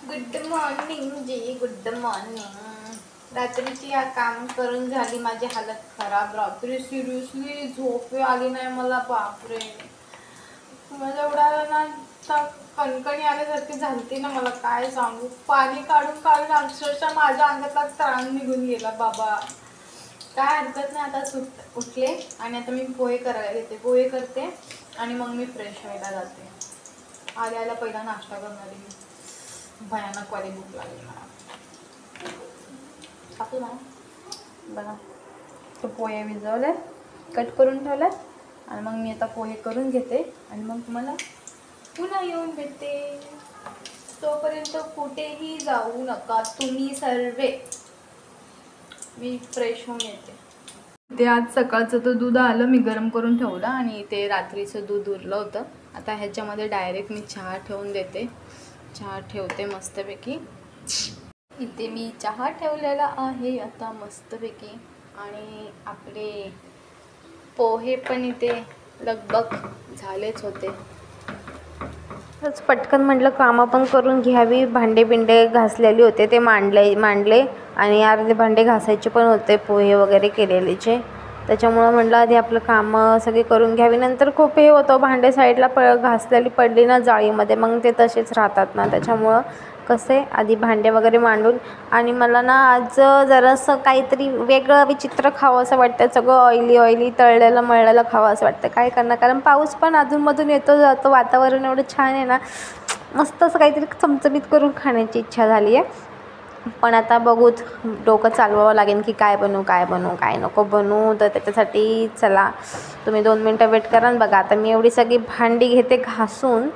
Good morning जी, good morning. रात्रीची या काम करून झाली माझी हालत खराब। रात्री सिरियसली झोप आली नाही मला, बापरे। मला एवढा ना कणकणी आल्यासारखी झालती ना, मला काय सांगू। पाणी काढून काढून अक्षरशः माझ्या अंगातला त्राण निघून गेला बाबा। काय हरकत नाही, आता उठले आणि आता मी पोहे करायला घेते। पोहे करते आणि मग मी फ्रेश व्हायला जाते। आल्याला पहिला नाश्ता करणार आहे मी। भयानक वाली भूक लागली मला। आपलं ना बघा, तो पोहे भिजवले, कट करून ठेवले आणि मग मी आता पोहे करून घेते आणि मग तुम्हाला पुन्हा येऊन भेटते। तोपर्यंत कुठेही जाऊ नका तुम्ही सर्वे, मी फ्रेश होऊन येते। ते आज सकाळचं तर दूध आलं, मी गरम करून ठेवलं आणि ते रात्रीचं दूध उरलं होतं। आता ह्याच्यामध्ये डायरेक्ट मी चहा ठेवून देते। चहा ठेवते मस्तपैकी। इथे मी चहा ठेवलेला आहे आता मस्तपैकी आणि आपले पोहे पण इथे लगभग झालेच होते। पटकन म्हटलं कामं पण करून घ्यावी। भांडे बिंडे घासलेले होते ते मांडले आणि अर्धे भांडे घासायचे पण होते, पोहे वगैरे केलेलेचे। त्याच्यामुळं म्हटलं आधी आपलं कामं सगळी करून घ्यावी। नंतर खूप हे होतं, भांडे साईडला घासलेली पडली ना जाळीमध्ये, मग ते तसेच राहतात ना। त्याच्यामुळं कसे आधी भांडे वगैरे मांडून, आणि मला ना आज जरासं काहीतरी वेगळं विचित्र खावं असं वाटतं। सगळं ऑइली तळलेलं मळलेलं खावं असं वाटतं। काय करणार, कारण पाऊस पण अधूनमधून येतो जातो, वातावरण एवढं छान आहे ना, मस्त असं काहीतरी चमचमीत करून खाण्याची इच्छा झाली आहे। पण आता बघूत, डोकं चालवावं लागेल की काय बनवू काय नको बनवू। तर त्याच्यासाठी चला तुम्ही 2 मिनटं वेट करा। बघा आता मी एवढी सगळी भांडी घेते घासून,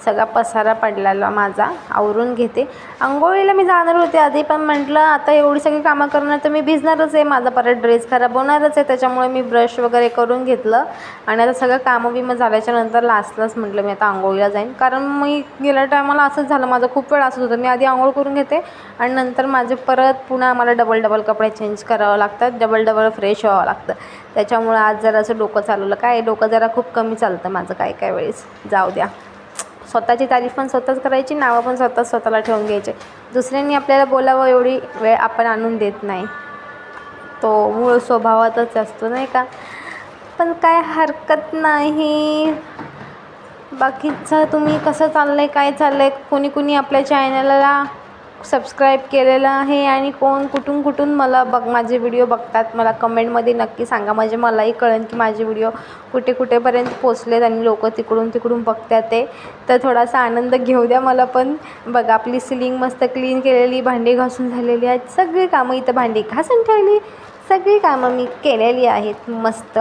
सगळा पसारा पडलेला माझा आवरून घेते। अंघोळीला मी जाणार होते आधी, पण म्हटलं आता एवढी सगळी कामं करणार तर मी भिजणारच आहे, माझा परत ड्रेस खराब होणारच आहे। त्याच्यामुळे मी ब्रश वगैरे करून घेतलं आणि आता सगळं कामं बिमं झाल्याच्या नंतर लास्टलाच म्हटलं मी आता अंघोळीला जाईन। कारण मी गेल्या टायमाला असंच झालं, माझं खूप वेळ असंच होतं, मी आधी अंघोळ करून घेते आणि नंतर माझे परत पुन्हा मला डबल कपडे चेंज करावं लागतात, डबल फ्रेश व्हावं लागतं। त्याच्यामुळं आज जरासं डोकं चालवलं, काय डोकं जरा खूप कमी चालतं माझं काय वेळेस। जाऊ द्या, स्वतःची तारीफ पण स्वतःच करायची, नावं पण स्वतःला ठेवून घ्यायचे। दुसऱ्यांनी आपल्याला बोलावं एवढी वेळ आपण आणून देत नाही, तो मूळ स्वभावातच असतो नाही का। पण काय हरकत नाही। बाकीचं तुम्ही कसं चाललंय, काय चाललंय, कोणी आपल्या चॅनलला सबस्क्राईब केलेलं आहे आणि कोण कुठून मला माझे व्हिडिओ बघतात, मला कमेंटमध्ये नक्की सांगा, म्हणजे मलाही कळेल की माझे व्हिडिओ कुठेपर्यंत पोचलेत आणि लोक तिकडून बघतात ते। तर थोडासा आनंद घेऊ द्या मला पण। बघा आपली सिलिंग मस्त क्लीन केलेली, भांडी घासून झालेली आहेत, सगळी कामं इथं भांडी घासून ठेवली, सगळी कामं मी केलेली आहेत मस्त।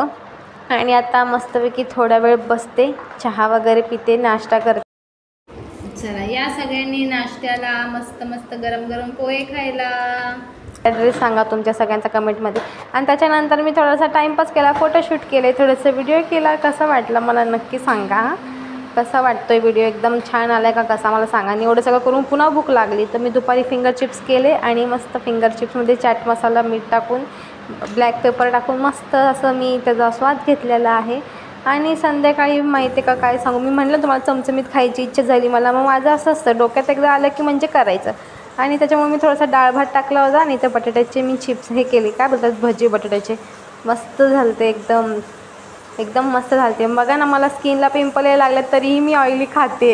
आणि आता मस्तपैकी थोडा वेळ बसते, चहा वगैरे पिते, नाश्ता करते। चला या सगळ्यांनी नाश्त्याला मस्त गरम पोहे खायला। ॲड्रेस सांगा तुमच्या सगळ्यांचा कमेंटमध्ये। आणि त्याच्यानंतर मी थोडासा टाईमपास केला, फोटोशूट केले, थोडंसं व्हिडिओ केला। कसा वाटला मला नक्की सांगा, कसा वाटतोय व्हिडिओ, एकदम छान आला का कसा मला सांगा। आणि एवढं सगळं करून पुन्हा भूक लागली तर मी दुपारी फिंगर चिप्स केले आणि मस्त फिंगर चिप्समध्ये चाट मसाला, मीठ टाकून, ब्लॅक पेपर टाकून मस्त असं मी त्याचा स्वाद घेतलेला आहे। आणि संध्याकाळी माहिती आहे का काय सांगू, मी म्हटलं तुम्हाला चमचमीत खायची इच्छा झाली मला, मग माझं असं असतं डोक्यात एकदा आलं की म्हणजे करायचं। आणि त्याच्यामुळे मी थोडासा डाळ भात टाकला होता आणि त्या बटाट्याचे मी चिप्स हे केले, काय बोलतात, भजी बटाट्याचे, मस्त झालते एकदम मस्त झालते। बघा ना, मला स्किनला पिंपल यायला लागले तरीही मी ऑइली खाते।